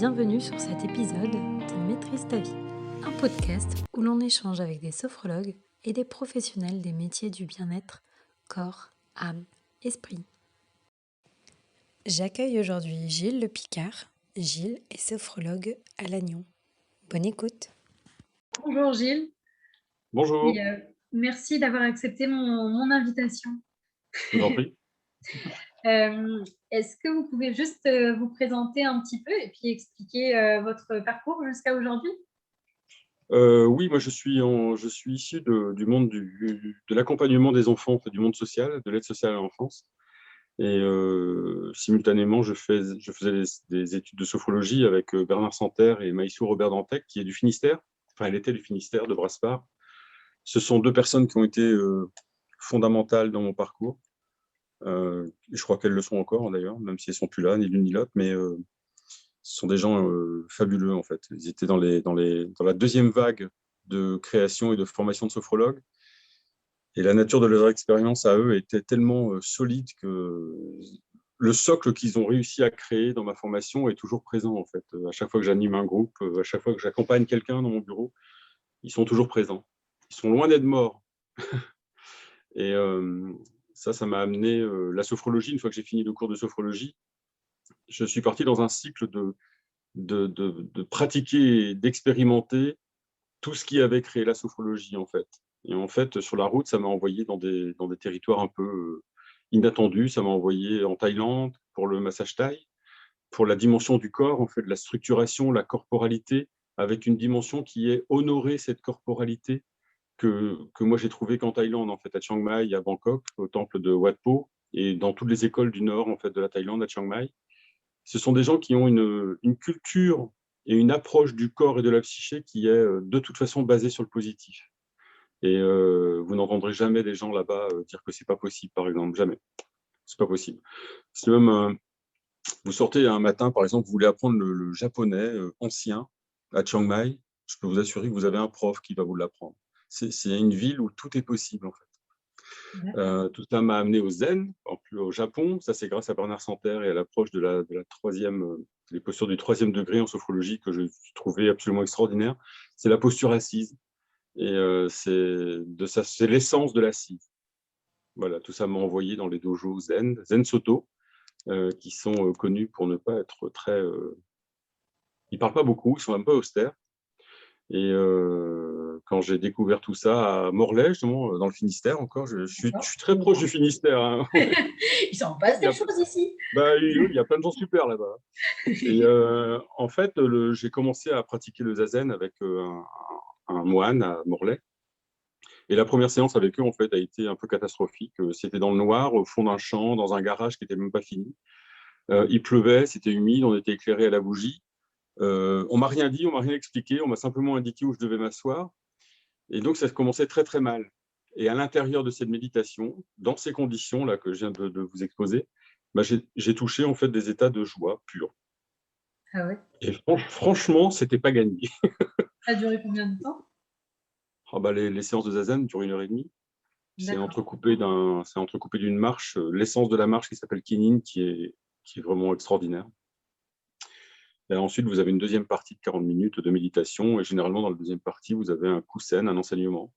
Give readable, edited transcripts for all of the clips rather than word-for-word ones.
bienvenue sur cet épisode de Maîtrise ta vie, un podcast où l'on échange avec des sophrologues et des professionnels des métiers du bien-être, corps, âme, esprit. J'accueille aujourd'hui Gilles Le Picard. Gilles est sophrologue à Lannion. Bonne écoute. Bonjour Gilles. Bonjour. Merci d'avoir accepté mon invitation. Je vous en prie. Est-ce que vous pouvez juste vous présenter un petit peu et puis expliquer votre parcours jusqu'à aujourd'hui? Oui, moi je suis issu du monde de l'accompagnement des enfants, du monde social, de l'aide sociale à l'enfance. Et simultanément, je faisais des études de sophrologie avec Bernard Santerre et Maïssou Robert Dantec, qui est du Finistère. Enfin, elle était du Finistère, de Brasparts. Ce sont deux personnes qui ont été fondamentales dans mon parcours. Je crois qu'elles le sont encore, d'ailleurs, même si elles ne sont plus là, ni l'une ni l'autre. Mais ce sont des gens fabuleux, en fait. Ils étaient dans la deuxième vague de création et de formation de sophrologues. Et la nature de leur expérience à eux était tellement solide que le socle qu'ils ont réussi à créer dans ma formation est toujours présent, en fait. À chaque fois que j'anime un groupe, à chaque fois que j'accompagne quelqu'un dans mon bureau, ils sont toujours présents. Ils sont loin d'être morts. Et ça m'a amené la sophrologie. Une fois que j'ai fini le cours de sophrologie, je suis parti dans un cycle de pratiquer et d'expérimenter tout ce qui avait créé la sophrologie, en fait. Et en fait, sur la route, ça m'a envoyé dans des territoires un peu inattendus. Ça m'a envoyé en Thaïlande pour le massage thaï, pour la dimension du corps, en fait, de la structuration, la corporalité, avec une dimension qui est honorer cette corporalité que moi j'ai trouvé qu'en Thaïlande, en fait, à Chiang Mai, à Bangkok, au temple de Wat Po, et dans toutes les écoles du nord, en fait, de la Thaïlande, à Chiang Mai. Ce sont des gens qui ont une culture et une approche du corps et de la psyché qui est de toute façon basée sur le positif. Et vous n'entendrez jamais des gens là-bas dire que c'est pas possible, par exemple, jamais. C'est pas possible. C'est même, vous sortez un matin, par exemple, vous voulez apprendre le japonais ancien à Chiang Mai, je peux vous assurer que vous avez un prof qui va vous l'apprendre. C'est une ville où tout est possible, en fait. Tout ça m'a amené au zen, au Japon. Ça, c'est grâce à Bernard Santerre et à l'approche de la troisième, les postures du troisième degré en sophrologie que je trouvais absolument extraordinaire. C'est la posture assise. Et c'est l'essence de l'assise. Voilà, tout ça m'a envoyé dans les dojos Zen Soto, qui sont connus pour ne pas être très... ils ne parlent pas beaucoup, ils ne sont même pas austères. Et quand j'ai découvert tout ça à Morlaix, justement, dans le Finistère encore, je suis très proche du Finistère. Hein. Il s'en passe des choses ici. Il y a plein de gens super là-bas. Et en fait, j'ai commencé à pratiquer le zazen avec un moine à Morlaix. Et la première séance avec eux, en fait, a été un peu catastrophique. C'était dans le noir, au fond d'un champ, dans un garage qui n'était même pas fini. Il pleuvait, c'était humide, on était éclairé à la bougie. On m'a rien dit, on m'a rien expliqué, on m'a simplement indiqué où je devais m'asseoir. Et donc, ça commençait très, très mal. Et à l'intérieur de cette méditation, dans ces conditions-là que je viens de vous exposer, j'ai touché en fait des états de joie pure. Ah ouais. Et franchement, c'était pas gagné. Ça a duré combien de temps? Les séances de zazen durent 1h30. C'est entrecoupé d'une marche, l'essence de la marche qui s'appelle Kinin, qui est vraiment extraordinaire. Et ensuite, vous avez une deuxième partie de 40 minutes de méditation. Et généralement, dans la deuxième partie, vous avez un kusen, un enseignement,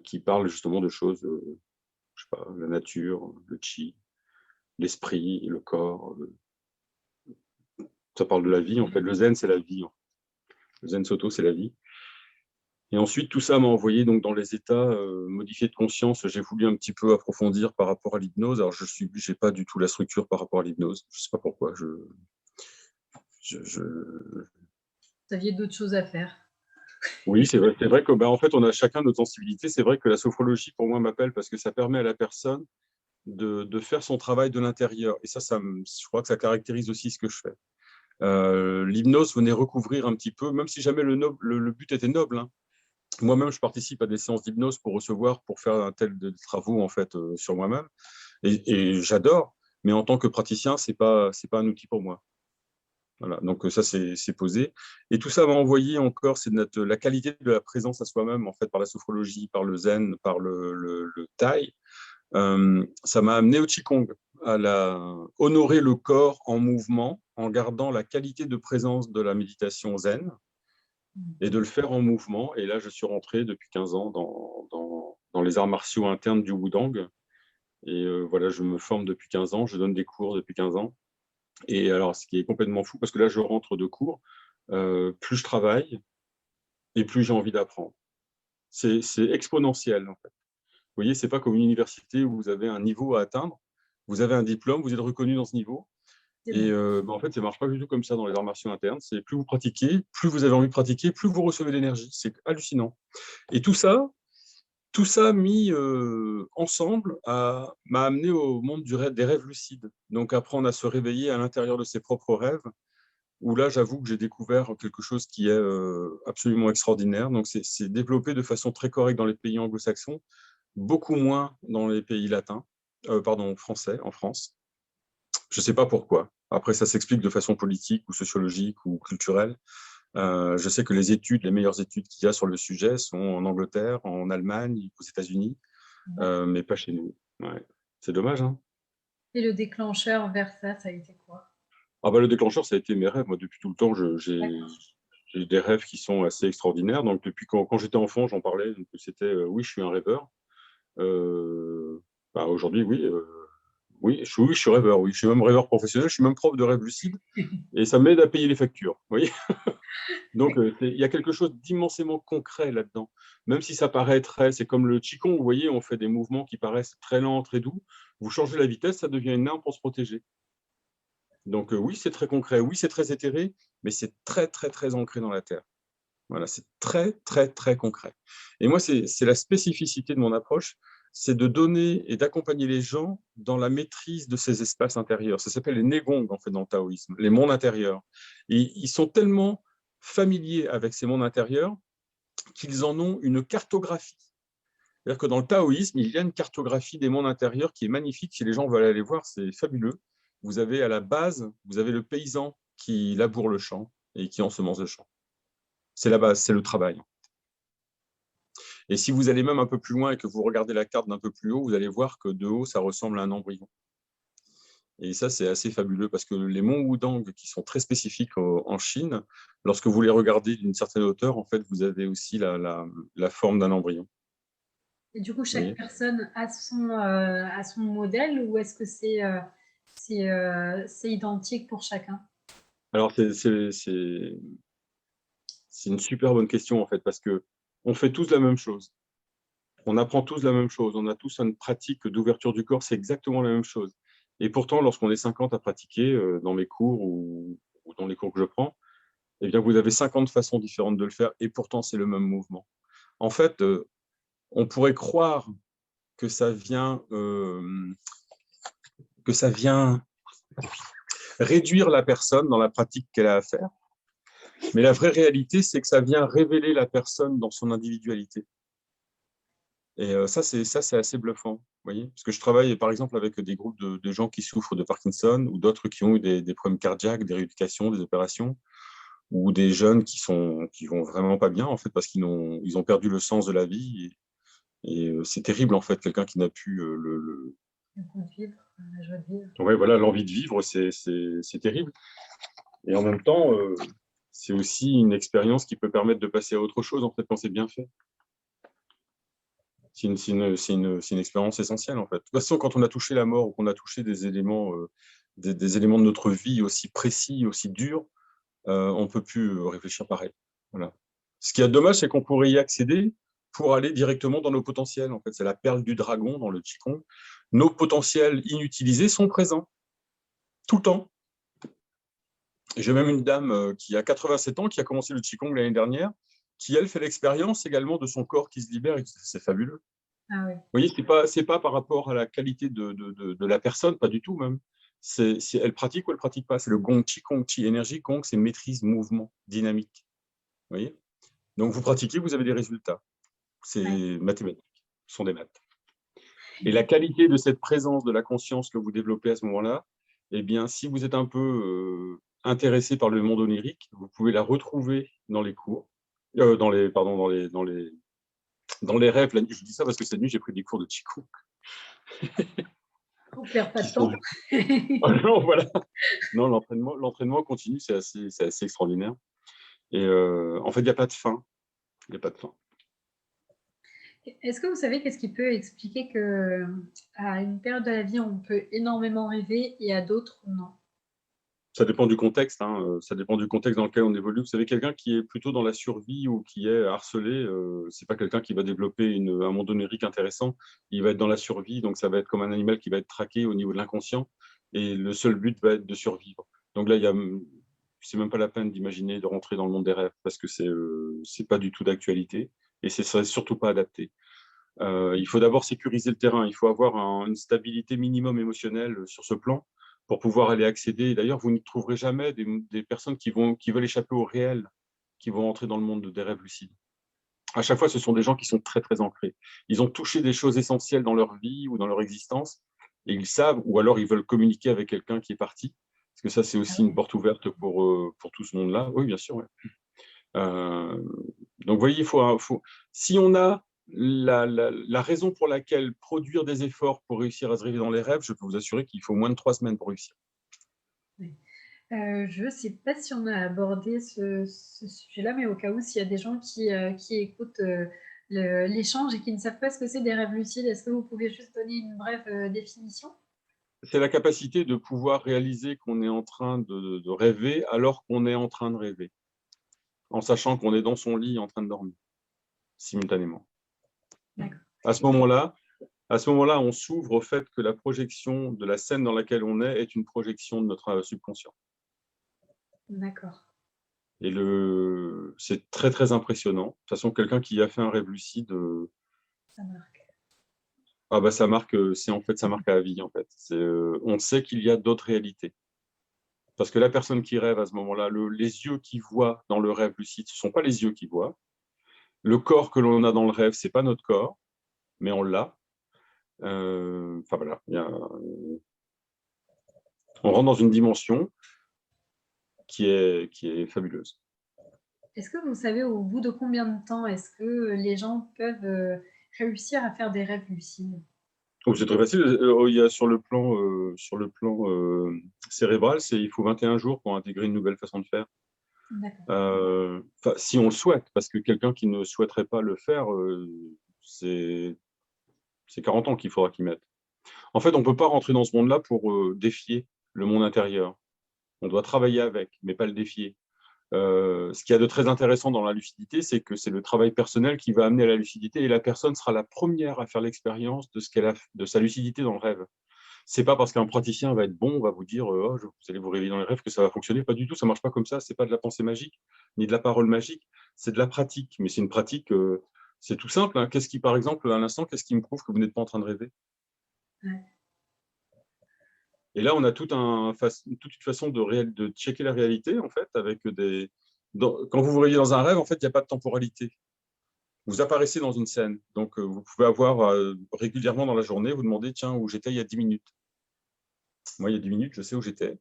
qui parle justement de choses, je sais pas, la nature, le chi, l'esprit, le corps. Ça parle de la vie, en fait. Le zen, c'est la vie. Le zen soto, c'est la vie. Et ensuite, tout ça m'a envoyé donc dans les états modifiés de conscience. J'ai voulu un petit peu approfondir par rapport à l'hypnose. Alors, je n'ai pas du tout la structure par rapport à l'hypnose. Je ne sais pas pourquoi. Vous aviez d'autres choses à faire. Oui, c'est vrai que en fait, on a chacun notre sensibilité. C'est vrai que la sophrologie, pour moi, m'appelle parce que ça permet à la personne de faire son travail de l'intérieur. Et ça, je crois que ça caractérise aussi ce que je fais. L'hypnose venait recouvrir un petit peu, même si jamais le but était noble. Hein. Moi-même, je participe à des séances d'hypnose pour faire un tel de travaux en fait sur moi-même, et j'adore. Mais en tant que praticien, c'est pas un outil pour moi. Voilà, donc ça c'est posé. Et tout ça m'a envoyé encore, c'est la qualité de la présence à soi-même en fait par la sophrologie, par le zen, par le thaï, Ça m'a amené au Qigong, honorer le corps en mouvement, en gardant la qualité de présence de la méditation zen, et de le faire en mouvement. Et là, je suis rentré depuis 15 ans dans les arts martiaux internes du Wudang. Et voilà, je me forme depuis 15 ans, je donne des cours depuis 15 ans. Et alors, ce qui est complètement fou, parce que là, je rentre de cours, plus je travaille et plus j'ai envie d'apprendre. C'est exponentiel, en fait. Vous voyez, c'est pas comme une université où vous avez un niveau à atteindre, vous avez un diplôme, vous êtes reconnu dans ce niveau. Et en fait, ça ne marche pas du tout comme ça dans les arts martiaux internes. C'est plus vous pratiquez, plus vous avez envie de pratiquer, plus vous recevez d'énergie. C'est hallucinant. Et tout ça mis ensemble m'a amené au monde des rêves lucides. Donc apprendre à se réveiller à l'intérieur de ses propres rêves, où là, j'avoue que j'ai découvert quelque chose qui est absolument extraordinaire. Donc c'est développé de façon très correcte dans les pays anglo-saxons, beaucoup moins dans les pays latins, français, en France. Je ne sais pas pourquoi. Après, ça s'explique de façon politique ou sociologique ou culturelle. Je sais que les meilleures études qu'il y a sur le sujet sont en Angleterre, en Allemagne, aux États-Unis, mais pas chez nous. Ouais. C'est dommage, hein. Et le déclencheur vers ça, ça a été quoi? Ah bah, le déclencheur, ça a été mes rêves. Moi, depuis tout le temps, j'ai des rêves qui sont assez extraordinaires. Donc, depuis quand j'étais enfant, j'en parlais. Donc, c'était oui, je suis un rêveur. Aujourd'hui, oui. Oui, je suis rêveur. Oui, je suis même rêveur professionnel. Je suis même prof de rêve lucide. Et ça m'aide à payer les factures. Vous voyez. Donc, il y a quelque chose d'immensément concret là-dedans. Même si ça paraît c'est comme le Qigong, vous voyez, on fait des mouvements qui paraissent très lents, très doux. Vous changez la vitesse, ça devient une arme pour se protéger. Donc, oui, c'est très concret, oui, c'est très éthéré, mais c'est très, très, très ancré dans la terre. Voilà, c'est très, très, très concret. Et moi, c'est la spécificité de mon approche, c'est de donner et d'accompagner les gens dans la maîtrise de ces espaces intérieurs. Ça s'appelle les Negong, en fait, dans le taoïsme, les mondes intérieurs. Et ils sont tellement familiers avec ces mondes intérieurs qu'ils en ont une cartographie. C'est-à-dire que dans le taoïsme, il y a une cartographie des mondes intérieurs qui est magnifique. Si les gens veulent aller voir, c'est fabuleux. Vous avez à la base, vous avez le paysan qui laboure le champ et qui ensemence le champ. C'est la base, c'est le travail. Et si vous allez même un peu plus loin et que vous regardez la carte d'un peu plus haut, vous allez voir que de haut, ça ressemble à un embryon. Et ça, c'est assez fabuleux parce que les monts Wudang, qui sont très spécifiques en Chine, lorsque vous les regardez d'une certaine hauteur, en fait, vous avez aussi la forme d'un embryon. Et du coup, Vous chaque voyez. personne a son modèle ou est-ce que c'est identique pour chacun? Alors, c'est une super bonne question, en fait, parce qu'on fait tous la même chose. On apprend tous la même chose. On a tous une pratique d'ouverture du corps, c'est exactement la même chose. Et pourtant, lorsqu'on est 50 à pratiquer dans mes cours ou dans les cours que je prends, eh bien, vous avez 50 façons différentes de le faire, et pourtant, c'est le même mouvement. En fait, on pourrait croire que ça vient réduire la personne dans la pratique qu'elle a à faire. Mais la vraie réalité, c'est que ça vient révéler la personne dans son individualité. Et ça, c'est assez bluffant, vous voyez, parce que je travaille par exemple avec des groupes de gens qui souffrent de Parkinson ou d'autres qui ont eu des problèmes cardiaques, des rééducations, des opérations, ou des jeunes qui vont vraiment pas bien en fait parce ils ont perdu le sens de la vie et c'est terrible en fait, quelqu'un qui n'a plus Le goût de vivre, la joie de vivre. ouais, voilà, l'envie de vivre, c'est terrible. Et en même temps, c'est aussi une expérience qui peut permettre de passer à autre chose en fait quand c'est bien fait. C'est une expérience essentielle, en fait. De toute façon, quand on a touché la mort ou qu'on a touché des éléments de notre vie aussi précis, aussi durs, on ne peut plus réfléchir pareil. Voilà. Ce qui est dommage, c'est qu'on pourrait y accéder pour aller directement dans nos potentiels. En fait, c'est la perle du dragon dans le Qigong. Nos potentiels inutilisés sont présents tout le temps. J'ai même une dame qui a 87 ans, qui a commencé le Qigong l'année dernière, qui, elle, fait l'expérience également de son corps qui se libère. C'est fabuleux. Ah oui. Vous voyez, c'est pas par rapport à la qualité de la personne, pas du tout même. Elle pratique ou elle pratique pas. C'est le Gong Chi, Kong Chi. Énergie, Gong, c'est maîtrise, mouvement, dynamique. Vous voyez. Donc vous pratiquez, vous avez des résultats. C'est mathématique. Ce sont des maths. Et la qualité de cette présence de la conscience que vous développez à ce moment-là, eh bien, si vous êtes un peu intéressé par le monde onirique, vous pouvez la retrouver dans les cours, dans les Dans les rêves, la nuit, je dis ça parce que cette nuit, j'ai pris des cours de Qigong On perd pas qui de sont… temps. Ah non, voilà. Non, l'entraînement continu, c'est assez extraordinaire. Et en fait, il n'y a pas de fin. Il n'y a pas de fin. Est-ce que vous savez qu'est-ce qui peut expliquer que à une période de la vie, on peut énormément rêver et à d'autres, non? Ça dépend du contexte, hein, ça dépend du contexte dans lequel on évolue. Vous savez, quelqu'un qui est plutôt dans la survie ou qui est harcelé, c'est pas quelqu'un qui va développer un monde onirique intéressant. Il va être dans la survie, donc ça va être comme un animal qui va être traqué au niveau de l'inconscient, et le seul but va être de survivre. Donc là, c'est même pas la peine d'imaginer de rentrer dans le monde des rêves parce que c'est pas du tout d'actualité et ce serait surtout pas adapté. Il faut d'abord sécuriser le terrain, il faut avoir une stabilité minimum émotionnelle sur ce plan pour pouvoir aller accéder. D'ailleurs, vous ne trouverez jamais des personnes qui veulent échapper au réel, qui vont entrer dans le monde des rêves lucides. À chaque fois, ce sont des gens qui sont très, très ancrés. Ils ont touché des choses essentielles dans leur vie ou dans leur existence, et ils savent, ou alors ils veulent communiquer avec quelqu'un qui est parti, parce que ça, c'est Ah aussi une ouais. porte ouverte pour tout ce monde-là. Oui, bien sûr. Ouais. Euh, donc, vous voyez, si on a la raison pour laquelle produire des efforts pour réussir à se réveiller dans les rêves, je peux vous assurer qu'il faut moins de 3 semaines pour réussir. Oui. Je ne sais pas si on a abordé ce sujet-là, mais au cas où, s'il y a des gens qui écoutent l'échange et qui ne savent pas ce que c'est des rêves lucides, est-ce que vous pouvez juste donner une brève définition? C'est la capacité de pouvoir réaliser qu'on est en train de rêver alors qu'on est en train de rêver, en sachant qu'on est dans son lit en train de dormir, simultanément. D'accord. À ce moment-là, on s'ouvre au fait que la projection de la scène dans laquelle on est une projection de notre subconscient. D'accord. Et c'est très, très impressionnant. De toute façon, quelqu'un qui a fait un rêve lucide, Ça marque. ah bah, ça marque, ça marque à la vie, en fait. On sait qu'il y a d'autres réalités. Parce que la personne qui rêve à ce moment-là, les yeux qui voient dans le rêve lucide, ce ne sont pas les yeux qui voient. Le corps que l'on a dans le rêve, ce n'est pas notre corps, mais on l'a. Enfin voilà, on rentre dans une dimension qui est fabuleuse. Est-ce que vous savez au bout de combien de temps est-ce que les gens peuvent réussir à faire des rêves lucides? Donc c'est très facile. Il y a sur le plan cérébral, il faut 21 jours pour intégrer une nouvelle façon de faire. D'accord. Si on le souhaite, parce que quelqu'un qui ne souhaiterait pas le faire, c'est 40 ans qu'il faudra qu'il mette. En fait, on ne peut pas rentrer dans ce monde-là pour défier le monde intérieur. On doit travailler avec, mais pas le défier. Ce qu'il y a de très intéressant dans la lucidité, c'est que c'est le travail personnel qui va amener à la lucidité et la personne sera la première à faire l'expérience de sa lucidité dans le rêve. C'est pas parce qu'un praticien va être bon, va vous dire oh, vous allez vous réveiller dans les rêves que ça va fonctionner. Pas du tout, ça marche pas comme ça. C'est pas de la pensée magique ni de la parole magique. C'est de la pratique, mais c'est une pratique. C'est tout simple. Hein. Par exemple, à l'instant, qu'est-ce qui me prouve que vous n'êtes pas en train de rêver? Ouais. Et là, on a toute une façon de checker la réalité, en fait, avec quand vous vous réveillez dans un rêve, en fait, il n'y a pas de temporalité. Vous apparaissez dans une scène. Donc, vous pouvez avoir régulièrement dans la journée, vous demandez, tiens, où j'étais il y a 10 minutes. Moi, il y a 10 minutes, je sais où j'étais.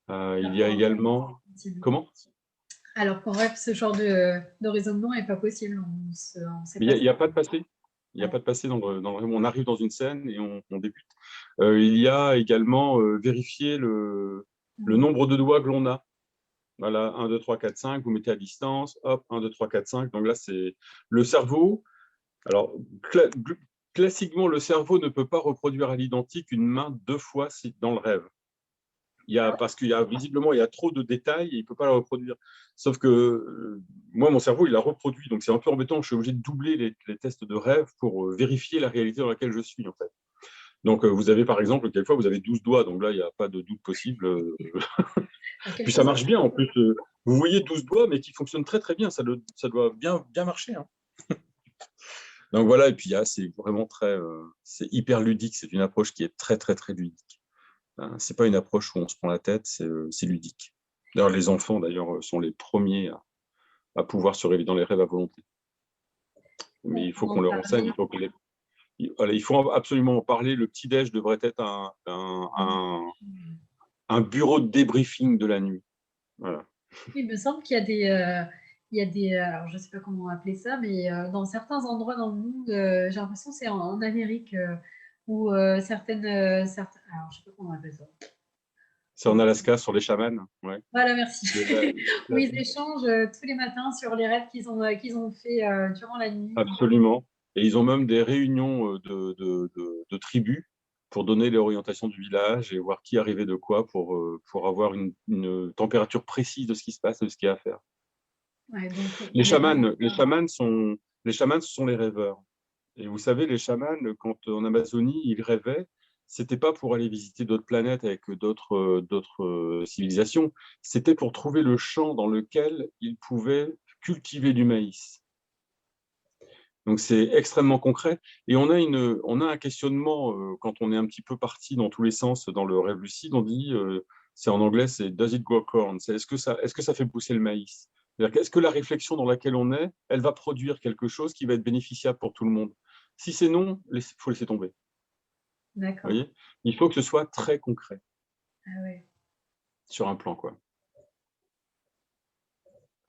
Il y a également… Comment? Alors qu'en rêve, ce genre de raisonnement n'est pas possible. On sait Mais pas. il n'y a pas de passé. Il n'y a pas de passé dans le rêve. On arrive dans une scène et on débute. Il y a également vérifier le nombre de doigts que l'on a. Voilà, 1, 2, 3, 4, 5, vous mettez à distance, hop, 1, 2, 3, 4, 5. Donc là, c'est le cerveau. Alors, classiquement, le cerveau ne peut pas reproduire à l'identique une main 2 fois dans le rêve. Parce qu'il y a visiblement, il y a trop de détails et il ne peut pas la reproduire. Sauf que moi, mon cerveau, il la reproduit. Donc, c'est un peu embêtant. Je suis obligé de doubler les tests de rêve pour vérifier la réalité dans laquelle je suis, en fait. Donc, vous avez, par exemple, quelquefois, vous avez 12 doigts. Donc là, il n'y a pas de doute possible. Puis ça marche bien, en plus. Vous voyez 12 doigts, mais qui fonctionnent très, très bien. Ça doit bien, bien marcher. Hein. Donc voilà, et puis c'est vraiment c'est hyper ludique. C'est une approche qui est très, très, très ludique. C'est pas une approche où on se prend la tête, c'est ludique. D'ailleurs, les enfants, sont les premiers à pouvoir se réveiller dans les rêves à volonté. Mais il faut qu'on leur enseigne, il faut absolument en parler. Le petit-déj devrait être un bureau de débriefing de la nuit. Voilà. Il me semble qu'il y a il y a des, alors je ne sais pas comment appeler ça, mais dans certains endroits dans le monde, j'ai l'impression que c'est en Amérique, où alors je ne sais pas comment on appelle ça. C'est en Alaska, sur les chamans. Ouais. Voilà, merci. La- Où la- ils échangent tous les matins sur les rêves qu'ils ont fait durant la nuit. Absolument. Et ils ont même des réunions de tribus pour donner l'orientation du village et voir qui arrivait de quoi pour avoir une température précise de ce qui se passe, de ce qu'il y a à faire. Ouais, donc Les il y a chamans, les chamans, ce sont les rêveurs. Et vous savez, les chamans, quand en Amazonie, ils rêvaient, c'était pas pour aller visiter d'autres planètes avec d'autres civilisations, c'était pour trouver le champ dans lequel ils pouvaient cultiver du maïs. Donc c'est extrêmement concret. Et on a un questionnement quand on est un petit peu parti dans tous les sens dans le rêve lucide. On dit, c'est en anglais, c'est does it grow corn? C'est est-ce que ça fait pousser le maïs? C'est-à-dire, est-ce que la réflexion dans laquelle on est, elle va produire quelque chose qui va être bénéficiable pour tout le monde? Si c'est non, il faut laisser tomber. Vous d'accord. voyez, il faut que ce soit très concret Ah ouais. sur un plan, quoi.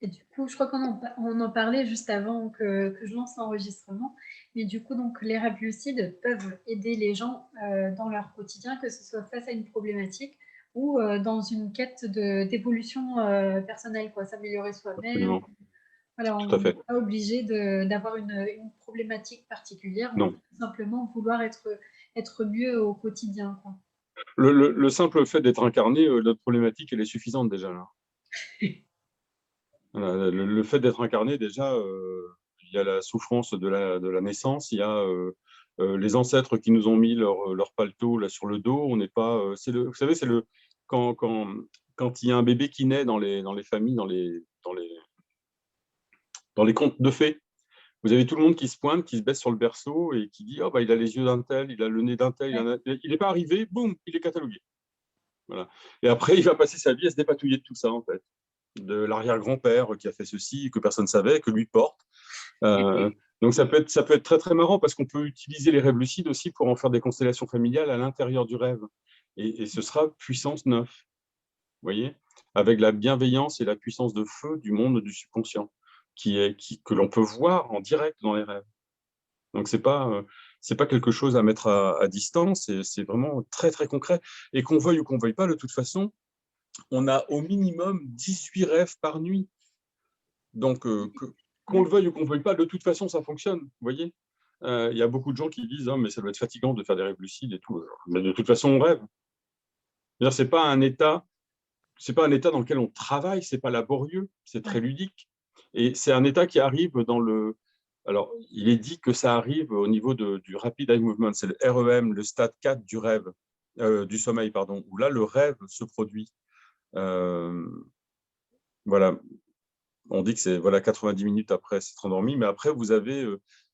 Et du coup, je crois on en parlait juste avant que je lance l'enregistrement. Mais du coup, donc, les rêves lucides peuvent aider les gens dans leur quotidien, que ce soit face à une problématique ou dans une quête d'évolution personnelle, quoi, s'améliorer soi-même. Absolument, Voilà, tout à on n'est fait. pas obligé d'avoir une problématique particulière. On peut Non. tout simplement vouloir être mieux au quotidien, quoi. Le simple fait d'être incarné, notre problématique, elle est suffisante déjà là. Voilà, le fait d'être incarné, déjà, il y a la souffrance de la naissance, il y a les ancêtres qui nous ont mis leur paletot là sur le dos. On n'est pas. Vous savez, c'est quand, quand, quand il y a un bébé qui naît dans les familles, dans les contes de fées. Vous avez tout le monde qui se pointe, qui se baisse sur le berceau et qui dit, oh, bah, il a les yeux d'un tel, il a le nez d'un tel, il n'est pas arrivé, boum, il est catalogué. Voilà. Et après, il va passer sa vie à se dépatouiller de tout ça, en fait. De l'arrière-grand-père qui a fait ceci, que personne ne savait, que lui porte. Euh, donc ça peut être très très marrant parce qu'on peut utiliser les rêves lucides aussi pour en faire des constellations familiales à l'intérieur du rêve. Et ce sera puissance 9, vous voyez, avec la bienveillance et la puissance de feu du monde du subconscient, que l'on peut voir en direct dans les rêves. Donc c'est pas quelque chose à mettre à distance, c'est vraiment très très concret. Et qu'on veuille ou qu'on veuille pas, de toute façon, on a au minimum 18 rêves par nuit. Donc, qu'on le veuille ou qu'on ne le veuille pas, de toute façon, ça fonctionne. Vous voyez, il y a beaucoup de gens qui disent, ah, mais ça doit être fatigant de faire des rêves lucides et tout. Mais de toute façon, on rêve. C'est pas un état, dans lequel on travaille, c'est pas laborieux, c'est très ludique. Et c'est un état qui arrive dans le. Alors, il est dit que ça arrive au niveau du Rapid Eye Movement, c'est le REM, le stade 4 du rêve, du sommeil, pardon, où là, le rêve se produit. Voilà. On dit que c'est 90 minutes après s'être endormi, mais après, vous avez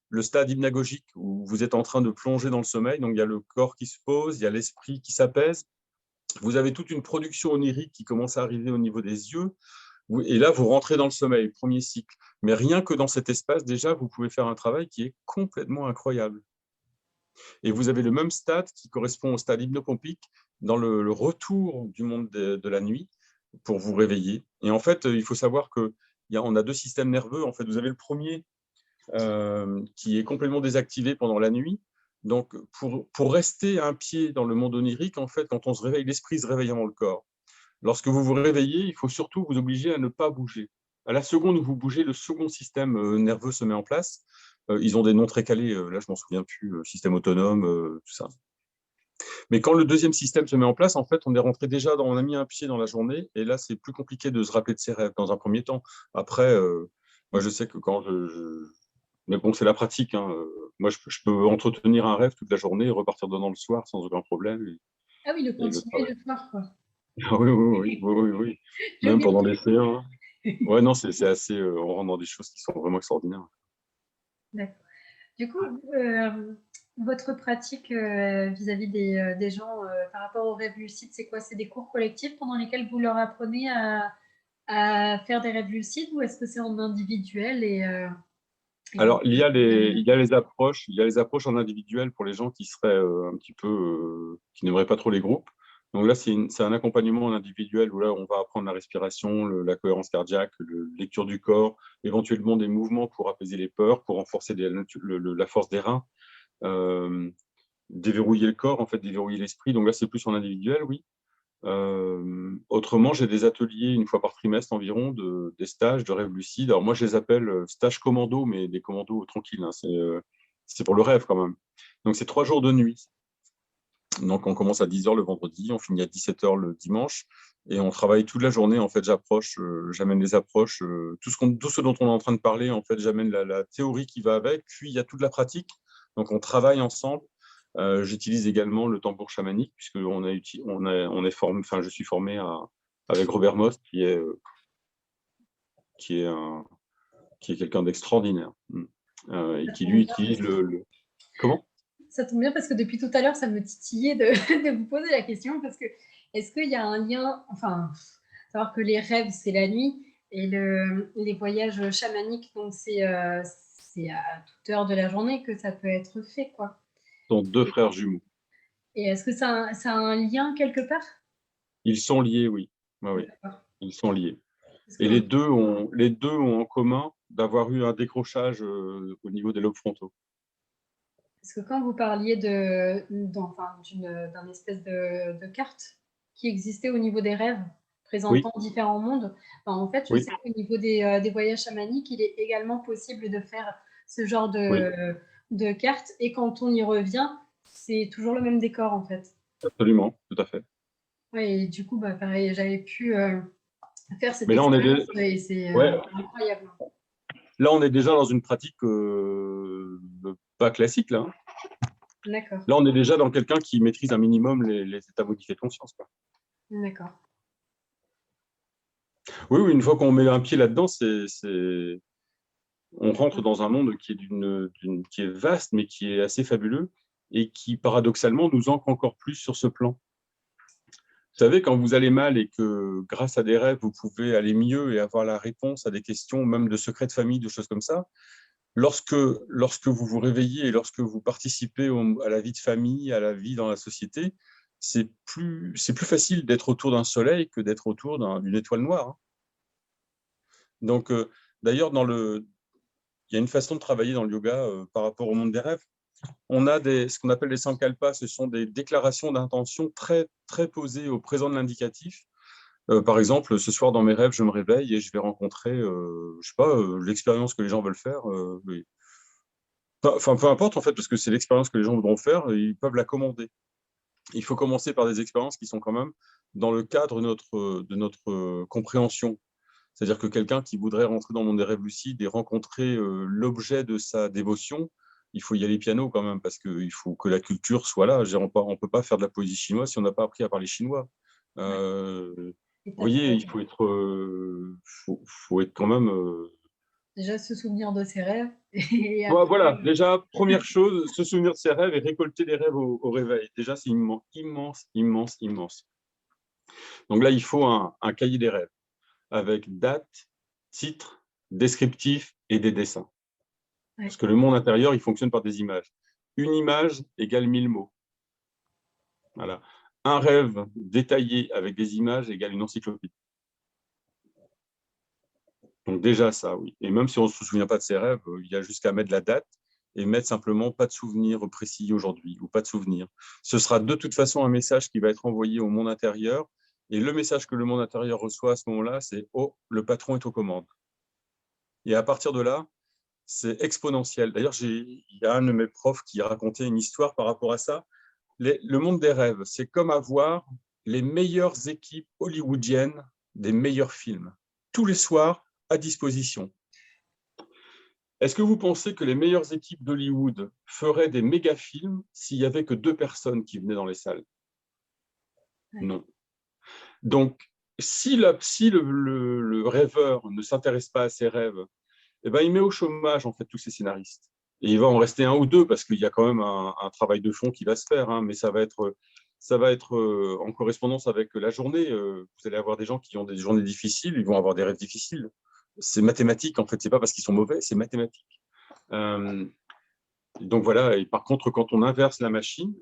le stade hypnagogique où vous êtes en train de plonger dans le sommeil. Donc, il y a le corps qui se pose, il y a l'esprit qui s'apaise. Vous avez toute une production onirique qui commence à arriver au niveau des yeux. Et là, vous rentrez dans le sommeil, premier cycle. Mais rien que dans cet espace, déjà, vous pouvez faire un travail qui est complètement incroyable. Et vous avez le même stade qui correspond au stade hypnopompique dans le retour du monde de la nuit pour vous réveiller. Et en fait, il faut savoir qu'on a deux systèmes nerveux. En fait, vous avez le premier qui est complètement désactivé pendant la nuit. Donc, pour rester un pied dans le monde onirique, en fait, quand on se réveille, l'esprit se réveille avant le corps. Lorsque vous vous réveillez, il faut surtout vous obliger à ne pas bouger. À la seconde où vous bougez, le second système nerveux se met en place. Ils ont des noms très calés, là je m'en souviens plus, système autonome, tout ça. Mais quand le deuxième système se met en place, en fait, on a mis un pied dans la journée, et là c'est plus compliqué de se rappeler de ses rêves dans un premier temps. Après, moi je sais que mais bon, c'est la pratique, hein. Moi je peux entretenir un rêve toute la journée et repartir dedans le soir sans aucun problème. Ah oui, le Et le continuer travail. le soir, quoi. Ah oui, oui, oui, oui, oui, oui. J'ai Même oublié. pendant les séances. Ouais, non, c'est assez. On rentre dans des choses qui sont vraiment extraordinaires. D'accord. Du coup, votre pratique vis-à-vis des gens par rapport aux rêves lucides, c'est quoi? C'est des cours collectifs pendant lesquels vous leur apprenez à faire des rêves lucides, ou est-ce que c'est en individuel et Alors, il y a les approches en individuel pour les gens qui seraient un petit peu, qui n'aimeraient pas trop les groupes. Donc là, c'est un accompagnement individuel où là, on va apprendre la respiration, la cohérence cardiaque, la lecture du corps, éventuellement des mouvements pour apaiser les peurs, pour renforcer la force des reins, déverrouiller le corps, en fait, déverrouiller l'esprit. Donc là, c'est plus en individuel, oui. Autrement, j'ai des ateliers une fois par trimestre environ, des stages de rêve lucide. Alors moi, je les appelle stages commando, mais des commandos tranquilles, hein. C'est pour le rêve quand même. Donc c'est 3 jours de nuit. Donc on commence à 10 heures le vendredi, on finit à 17 heures le dimanche, et on travaille toute la journée. En fait, j'amène les approches, tout ce dont on est en train de parler. En fait, j'amène la théorie qui va avec, puis il y a toute la pratique. Donc on travaille ensemble. J'utilise également le tambour chamanique, puisque on est formé, enfin, je suis formé avec Robert Most, qui est, qui est quelqu'un d'extraordinaire, et qui lui utilise Comment? Ça tombe bien parce que depuis tout à l'heure, ça me titillait de, de vous poser la question parce que est-ce qu'il y a un lien, enfin, savoir que les rêves, c'est la nuit et les voyages chamaniques, donc c'est à toute heure de la journée que ça peut être fait, quoi. Ce sont 2 frères jumeaux. Et est-ce que ça a un lien quelque part? Ils sont liés, oui. Ouais, oui, D'accord. ils sont liés. Parce Et que, les deux ont en commun d'avoir eu un décrochage au niveau des lobes frontaux. parce que quand vous parliez enfin, d'un espèce de carte qui existait au niveau des rêves, Oui, présentant différents mondes, ben, en fait, je oui, sais qu'au niveau des voyages chamaniques, il est également possible de faire ce genre oui, de carte. Et quand on y revient, c'est toujours le même décor, en fait. absolument, tout à fait. Ouais, et du coup, bah, pareil, j'avais pu faire cette Mais là, expérience et c'est ouais, incroyable. là, on est déjà dans une pratique pas classique, là, hein. D'accord, Là, on est déjà dans quelqu'un qui maîtrise un minimum les états modifiés de conscience, quoi. d'accord. Oui, oui, une fois qu'on met un pied là-dedans, on rentre dans un monde qui est vaste, mais qui est assez fabuleux et qui, paradoxalement, nous ancre encore plus sur ce plan. Vous savez, quand vous allez mal et que, grâce à des rêves, vous pouvez aller mieux et avoir la réponse à des questions, même de secrets de famille, de choses comme ça, lorsque vous vous réveillez et lorsque vous participez à la vie de famille, à la vie dans la société, c'est plus facile d'être autour d'un soleil que d'être autour d'une étoile noire, hein. Donc, d'ailleurs, il y a une façon de travailler dans le yoga par rapport au monde des rêves. On a ce qu'on appelle les sankalpas, ce sont des déclarations d'intention très, très posées au présent de l'indicatif. Par exemple, ce soir dans mes rêves, je me réveille et je vais rencontrer, je sais pas, l'expérience que les gens veulent faire. Oui. Enfin, peu importe en fait, parce que c'est l'expérience que les gens voudront faire, et ils peuvent la commander. Il faut commencer par des expériences qui sont quand même dans le cadre de notre compréhension. C'est-à-dire que quelqu'un qui voudrait rentrer dans le monde des rêves lucides et rencontrer l'objet de sa dévotion, il faut y aller piano quand même, parce qu'il faut que la culture soit là. On ne peut pas faire de la poésie chinoise si on n'a pas appris à parler chinois. Ouais. Vous voyez, il faut être quand même. Déjà, se souvenir de ses rêves et Voilà, après, déjà, première chose, se souvenir de ses rêves et récolter les rêves au réveil. Déjà, c'est immense, immense, immense, immense. Donc là, il faut un cahier des rêves avec date, titre, descriptif et des dessins. Parce ouais. que le monde intérieur, il fonctionne par des images. Une image égale 1000 mots. Voilà. Un rêve détaillé avec des images égale une encyclopédie. Donc déjà ça, oui. Et même si on ne se souvient pas de ses rêves, il y a jusqu'à mettre la date et mettre simplement pas de souvenir précis aujourd'hui ou pas de souvenir. Ce sera de toute façon un message qui va être envoyé au monde intérieur. Et le message que le monde intérieur reçoit à ce moment-là, c'est « Oh, le patron est aux commandes ». Et à partir de là, c'est exponentiel. D'ailleurs, il y a un de mes profs qui racontait une histoire par rapport à ça. Le monde des rêves, c'est comme avoir les meilleures équipes hollywoodiennes des meilleurs films, tous les soirs à disposition. Est-ce que vous pensez que les meilleures équipes d'Hollywood feraient des méga-films s'il n'y avait que 2 personnes qui venaient dans les salles? Ouais. Non. Donc, si le rêveur ne s'intéresse pas à ses rêves, eh ben, il met au chômage en fait tous ces scénaristes. Et il va en rester un ou deux parce qu'il y a quand même un travail de fond qui va se faire, hein, mais ça va être en correspondance avec la journée. Vous allez avoir des gens qui ont des journées difficiles, ils vont avoir des rêves difficiles. C'est mathématique en fait, c'est pas parce qu'ils sont mauvais, c'est mathématique. Donc voilà, et par contre, quand on inverse la machine,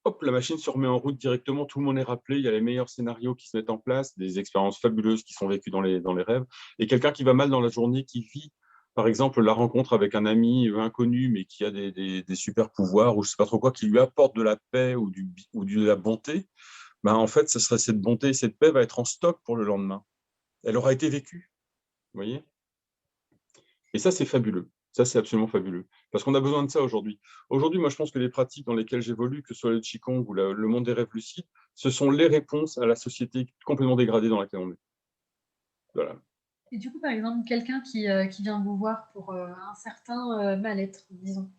hop, la machine se remet en route directement, tout le monde est rappelé, il y a les meilleurs scénarios qui se mettent en place, des expériences fabuleuses qui sont vécues dans les rêves, et quelqu'un qui va mal dans la journée, qui vit, par exemple, la rencontre avec un ami inconnu, mais qui a des super pouvoirs, ou je ne sais pas trop quoi, qui lui apporte de la paix ou de la bonté, ben, en fait, cette bonté et cette paix va être en stock pour le lendemain. Elle aura été vécue, vous voyez? Et ça, c'est fabuleux. Ça, c'est absolument fabuleux. Parce qu'on a besoin de ça aujourd'hui. Aujourd'hui, moi, je pense que les pratiques dans lesquelles j'évolue, que ce soit le Qigong ou le monde des rêves lucides, ce sont les réponses à la société complètement dégradée dans laquelle on est. Voilà. Et du coup, par exemple, quelqu'un qui vient vous voir pour un certain mal-être, disons.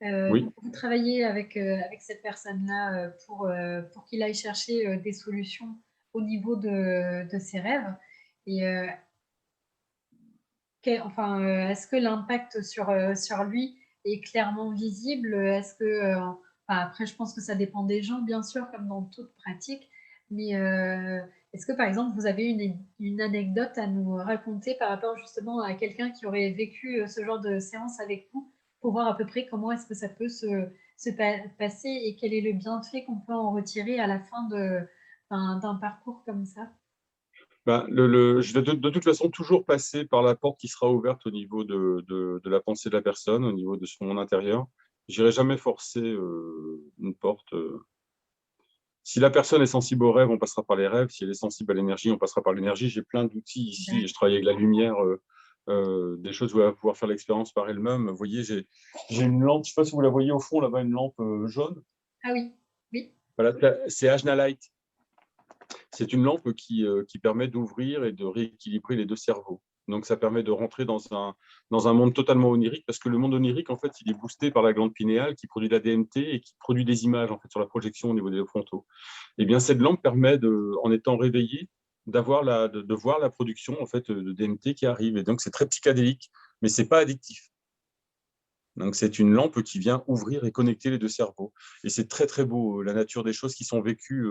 Oui. Vous travaillez avec cette personne-là pour qu'il aille chercher des solutions au niveau de ses rêves. Et enfin, est-ce que l'impact sur lui est clairement visible? Est-ce que, enfin, après, je pense que ça dépend des gens, bien sûr, comme dans toute pratique. Mais est-ce que, par exemple, vous avez une anecdote à nous raconter par rapport justement à quelqu'un qui aurait vécu ce genre de séance avec vous, pour voir à peu près comment est-ce que ça peut se passer et quel est le bienfait qu'on peut en retirer à la fin d'un parcours comme ça? Ben, je vais de toute façon toujours passer par la porte qui sera ouverte au niveau de la pensée de la personne, au niveau de son monde intérieur. Je n'irai jamais forcer une porte. Si la personne est sensible aux rêves, on passera par les rêves. Si elle est sensible à l'énergie, on passera par l'énergie. J'ai plein d'outils ici. Je travaille avec la lumière, des choses où elle va pouvoir faire l'expérience par elle-même. Vous voyez, j'ai une lampe, je ne sais pas si vous la voyez au fond, là-bas, une lampe jaune. Ah oui, oui. Voilà, c'est Ajna Light. C'est une lampe qui permet d'ouvrir et de rééquilibrer les deux cerveaux. Donc, ça permet de rentrer dans un monde totalement onirique, parce que le monde onirique, en fait, il est boosté par la glande pinéale qui produit la DMT et qui produit des images en fait, sur la projection au niveau des frontaux. Eh bien, cette lampe permet, en étant réveillé, de voir la production en fait, de DMT qui arrive. Et donc, c'est très psychédélique, mais ce n'est pas addictif. Donc, c'est une lampe qui vient ouvrir et connecter les deux cerveaux. Et c'est très, très beau. La nature des choses qui sont vécues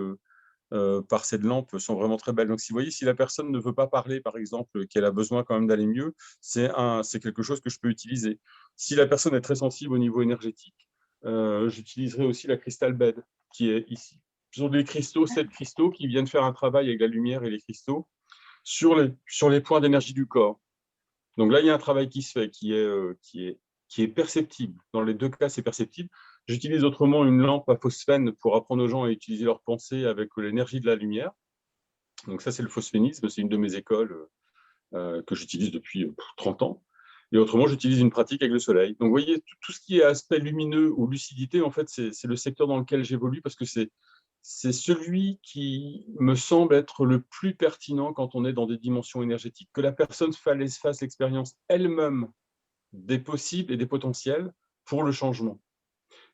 par cette lampe sont vraiment très belles. Donc, si vous voyez, si la personne ne veut pas parler, par exemple, qu'elle a besoin quand même d'aller mieux, c'est quelque chose que je peux utiliser. Si la personne est très sensible au niveau énergétique, j'utiliserai aussi la Crystal Bed, qui est ici. Ce sont des cristaux, 7 cristaux, qui viennent faire un travail avec la lumière et les cristaux sur les points d'énergie du corps. Donc là, il y a un travail qui se fait, qui est perceptible. Dans les deux cas, c'est perceptible. J'utilise autrement une lampe à phosphène pour apprendre aux gens à utiliser leur pensée avec l'énergie de la lumière. Donc ça, c'est le phosphénisme, c'est une de mes écoles que j'utilise depuis 30 ans. Et autrement, j'utilise une pratique avec le soleil. Donc vous voyez, tout ce qui est aspect lumineux ou lucidité, en fait, c'est le secteur dans lequel j'évolue, parce que c'est celui qui me semble être le plus pertinent quand on est dans des dimensions énergétiques. Que la personne fasse l'expérience elle-même des possibles et des potentiels pour le changement.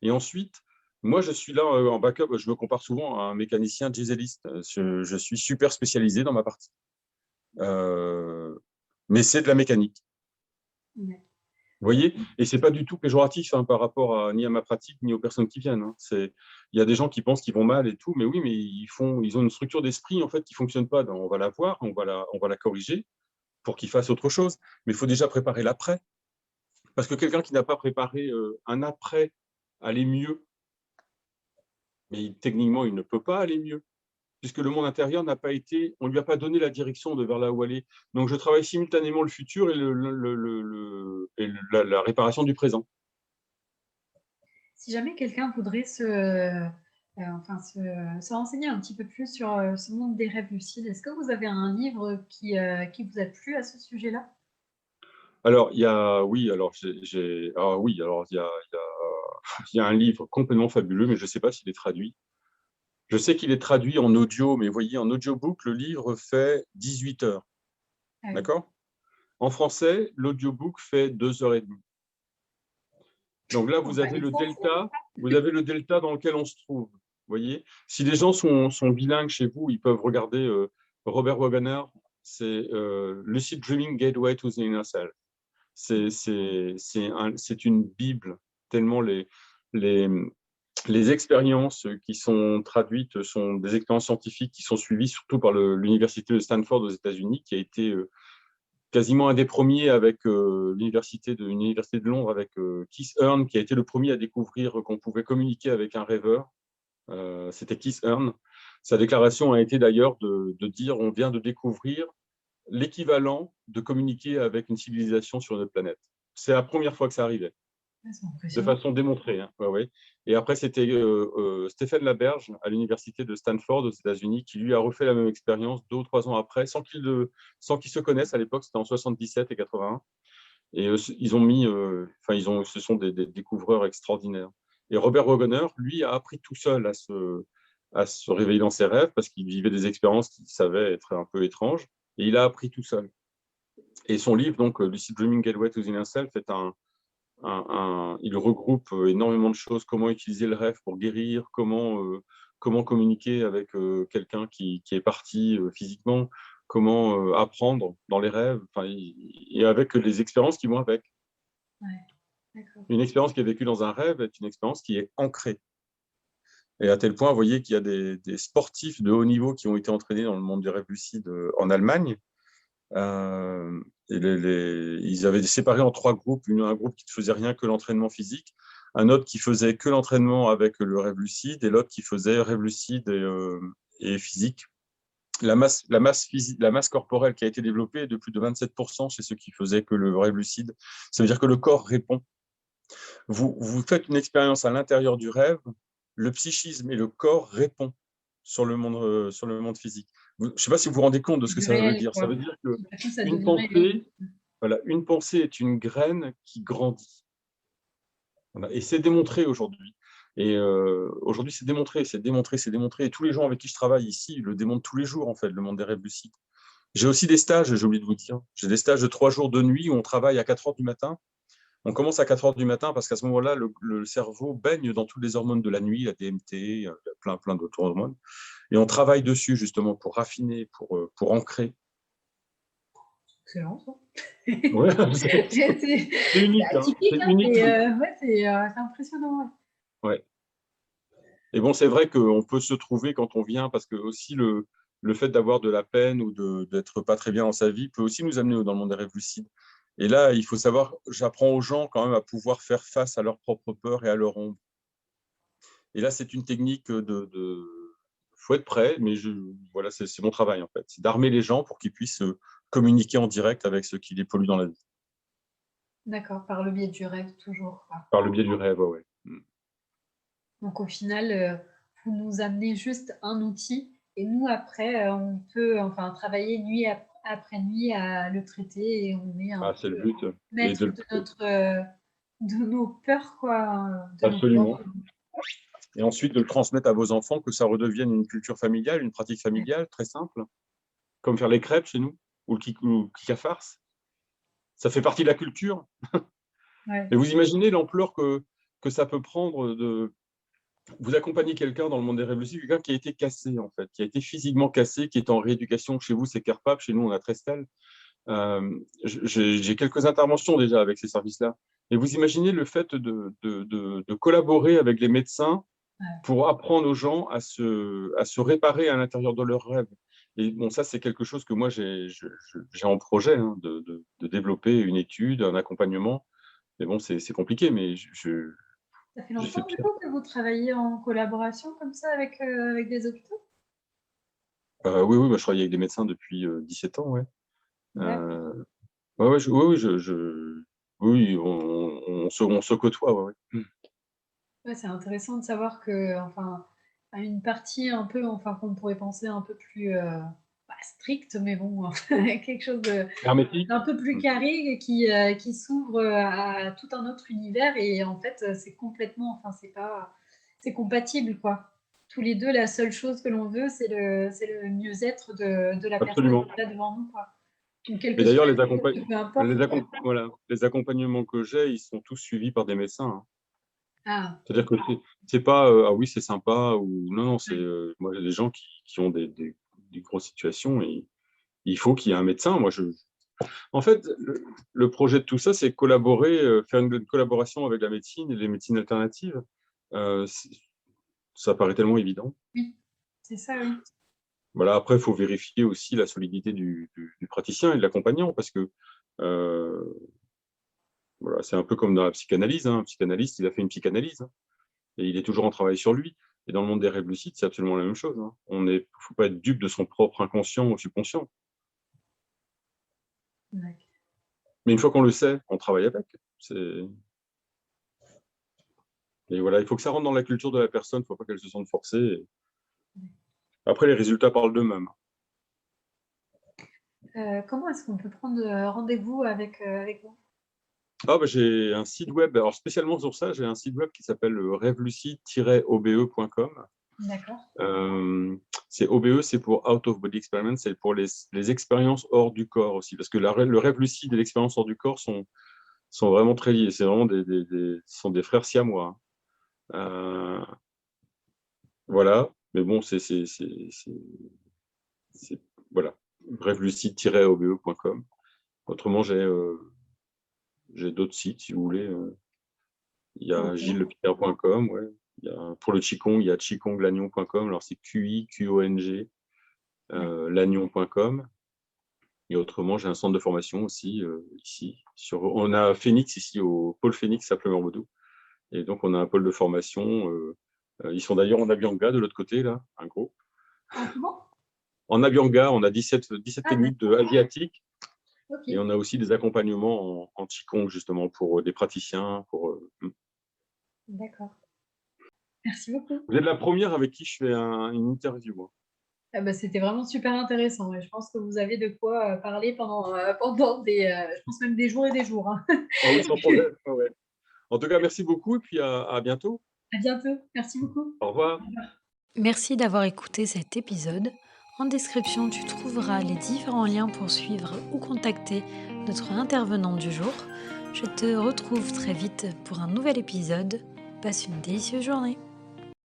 Et ensuite, moi, je suis là en backup, je me compare souvent à un mécanicien dieseliste. Je suis super spécialisé dans ma partie. Mais c'est de la mécanique. Ouais. Vous voyez? Et ce n'est pas du tout péjoratif par rapport ni à ma pratique, ni aux personnes qui viennent. Il y a des gens qui pensent qu'ils vont mal et tout, mais oui, mais ils ont une structure d'esprit en fait, qui ne fonctionne pas. On va la voir, on va la corriger pour qu'ils fassent autre chose. Mais il faut déjà préparer l'après. Parce que quelqu'un qui n'a pas préparé un après aller mieux, mais techniquement, il ne peut pas aller mieux, puisque le monde intérieur n'a pas été, on ne lui a pas donné la direction de vers là où aller. Donc, je travaille simultanément le futur et, la réparation du présent. Si jamais quelqu'un voudrait enfin, se renseigner un petit peu plus sur ce monde des rêves lucides, est-ce que vous avez un livre qui vous a plu à ce sujet-là? Alors, il y a un livre complètement fabuleux, mais je ne sais pas s'il est traduit. Je sais qu'il est traduit en audio, mais vous voyez, en audiobook, le livre fait 18 heures. Ah oui. D'accord? En français, l'audiobook fait 2 heures et demie. Donc là, vous avez le delta dans lequel on se trouve. Vous voyez? Si les gens sont bilingues chez vous, ils peuvent regarder Robert Wagner, c'est Lucid Dreaming Gateway to the Inner Self. C'est une bible, tellement les, les expériences qui sont traduites sont des expériences scientifiques qui sont suivies surtout par l'université de Stanford aux États-Unis, qui a été quasiment un des premiers avec une université de Londres avec Keith Earn, qui a été le premier à découvrir qu'on pouvait communiquer avec un rêveur C'était Keith Earn. Sa déclaration a été d'ailleurs de dire on vient de découvrir l'équivalent de communiquer avec une civilisation sur notre planète. C'est la première fois que ça arrivait, C'est de impressionnant. façon démontrée. Hein. Ouais, ouais. Et après, c'était Stéphane Laberge à l'université de Stanford aux États-Unis qui lui a refait la même expérience 2 ou 3 ans après, sans qu'ils se connaissent à l'époque, c'était en 77 et 81. Et ils ont mis, ce sont des découvreurs extraordinaires. Et Robert Waggoner, lui, a appris tout seul à se réveiller dans ses rêves parce qu'il vivait des expériences qu'il savait être un peu étranges. Et il a appris tout seul. Et son livre, donc, Lucid Dreaming Gateway to the Inner Self, il regroupe énormément de choses. Comment utiliser le rêve pour guérir, comment communiquer avec quelqu'un qui est parti physiquement, comment apprendre dans les rêves, et avec les expériences qui vont avec. Ouais, d'accord. Une expérience qui est vécue dans un rêve est une expérience qui est ancrée. Et à tel point, vous voyez qu'il y a des sportifs de haut niveau qui ont été entraînés dans le monde des rêves lucides en Allemagne. Et ils avaient séparé en 3 groupes. Un groupe qui ne faisait rien que l'entraînement physique, un autre qui faisait que l'entraînement avec le rêve lucide, et l'autre qui faisait rêve lucide et physique. La masse corporelle qui a été développée est de plus de 27% chez ceux qui faisaient que le rêve lucide. Ça veut dire que le corps répond. Vous faites une expérience à l'intérieur du rêve, le psychisme et le corps répondent sur le monde physique. Je ne sais pas si vous vous rendez compte de ce C'est que du ça veut réel, dire. Ça veut quoi. dire que Tout à coup, ça une devient réel. pensée, voilà, une pensée est une graine qui grandit. Voilà. Et c'est démontré aujourd'hui. Et aujourd'hui, c'est démontré, c'est démontré, c'est démontré. Et tous les gens avec qui je travaille ici le démontrent tous les jours, en fait, le monde des rêves lucides. J'ai aussi des stages, j'ai oublié de vous dire. J'ai des stages de 3 jours de nuit où on travaille à 4 heures du matin. On commence à 4 heures du matin parce qu'à ce moment-là, le cerveau baigne dans toutes les hormones de la nuit, la DMT, plein d'autres hormones. Et on travaille dessus justement pour raffiner, pour ancrer. Excellent, ça. Ouais, c'est C'est unique, hein. atypique, C'est hein, unique. ouais, c'est impressionnant. Ouais. Ouais. Et bon, c'est vrai qu'on peut se trouver quand on vient parce que aussi le fait d'avoir de la peine ou d'être pas très bien dans sa vie peut aussi nous amener dans le monde des rêves lucides. Et là, il faut savoir, j'apprends aux gens quand même à pouvoir faire face à leurs propres peurs et à leur ombre. Et là, c'est une technique faut être prêt, mais voilà, c'est mon travail en fait. C'est d'armer les gens pour qu'ils puissent communiquer en direct avec ce qui les pollue dans la vie. D'accord, par le biais du rêve, toujours, quoi. Par le biais du rêve, ouais. Donc au final, vous nous amenez juste un outil et nous après, on peut enfin travailler nuit après nuit à le traiter et on est un Ah, c'est le peu but. Et maître de nos peurs quoi, de nos absolument. peurs. Et ensuite, de le transmettre à vos enfants, que ça redevienne une culture familiale, une pratique familiale très simple, comme faire les crêpes chez nous, ou le kika farce. Ça fait partie de la culture. Ouais, Et vous imaginez l'ampleur que ça peut prendre vous accompagnez quelqu'un dans le monde des révolutions, quelqu'un qui a été cassé, en fait, qui a été physiquement cassé, qui est en rééducation. Chez vous, c'est Carpap, chez nous, on a Trestel. J'ai quelques interventions déjà avec ces services-là. Et vous imaginez le fait de collaborer avec les médecins ouais. pour apprendre aux gens à se réparer à l'intérieur de leurs rêves. Et bon, ça, c'est quelque chose que moi, j'ai en projet, hein, de développer une étude, un accompagnement. Mais bon, c'est compliqué, mais Ça fait j'ai fait longtemps du pire. coup que vous travaillez en collaboration comme ça avec des hôpitaux? Oui, oui, bah, je travaille avec des médecins depuis 17 ans, ouais. D'accord. Euh, ouais, ouais, oui, oui, oui, on se côtoie, ouais, ouais. Ouais, c'est intéressant de savoir que, enfin, à une partie un peu, enfin, qu'on pourrait penser un peu plus, pas stricte, mais bon, quelque chose Hermétique. d'un peu plus carré qui s'ouvre à tout un autre univers et en fait, c'est complètement, enfin, c'est compatible, quoi. Tous les deux, la seule chose que l'on veut, c'est le mieux-être de la personne Absolument. qui est là devant nous, quoi. Donc, quel Et que soit d'ailleurs, le niveau, peu importe. voilà, les accompagnements que j'ai, ils sont tous suivis par des médecins, hein. Ah, C'est-à-dire que c'est pas ah oui, c'est sympa ou non, non, c'est ouais. moi, j'ai des gens qui ont des grosses situations et il faut qu'il y ait un médecin. En fait, le projet de tout ça, c'est collaborer, faire une collaboration avec la médecine et les médecines alternatives. Euh, c'est- Ça paraît tellement évident. Oui, c'est ça, oui. Voilà, après, il faut vérifier aussi la solidité du praticien et de l'accompagnant parce que euh, voilà, c'est un peu comme dans la psychanalyse, hein. Un psychanalyste, il a fait une psychanalyse, hein, et il est toujours en travail sur lui. Et dans le monde des rêves lucides, c'est absolument la même chose, hein. Faut pas être dupe de son propre inconscient ou subconscient. D'accord. Mais une fois qu'on le sait, on travaille avec. Et voilà, il faut que ça rentre dans la culture de la personne, il ne faut pas qu'elle se sente forcée. Après, les résultats parlent d'eux-mêmes. Comment est-ce qu'on peut prendre rendez-vous avec vous? J'ai un site web, alors spécialement sur ça, j'ai un site web qui s'appelle rêvelucide-obe.com. D'accord. C'est OBE, c'est pour Out of Body Experiment, c'est pour les expériences hors du corps aussi, parce que le rêve lucide et l'expérience hors du corps sont vraiment très liés. C'est vraiment ce sont des frères siamois. Voilà, mais bon, voilà, rêvelucide-obe.com. Autrement, j'ai d'autres sites, si vous voulez. Il y a gilleslepierre.com, ouais. Pour le Qigong, il y a qigonglagnon.com. Alors, c'est QIQONG, lagnon.com. Et autrement, j'ai un centre de formation aussi, ici. On a Phoenix, ici, au pôle Phoenix, à Pleuvoir-Modou. Et donc, on a un pôle de formation. Ils sont d'ailleurs en Abianga, de l'autre côté, là, un gros. Comment? En Abianga, on a 17 techniques asiatiques. Ok. Et on a aussi des accompagnements en Qigong, justement, pour des praticiens. D'accord. Merci beaucoup. Vous êtes la première avec qui je fais une interview, moi. Ah bah, c'était vraiment super intéressant. Ouais. Je pense que vous avez de quoi parler pendant je pense même des jours et des jours, hein. Ah oui, sans problème. Ah ouais. En tout cas, merci beaucoup et puis à bientôt. À bientôt. Merci beaucoup. Au revoir. Merci d'avoir écouté cet épisode. En description, tu trouveras les différents liens pour suivre ou contacter notre intervenant du jour. Je te retrouve très vite pour un nouvel épisode. Passe une délicieuse journée.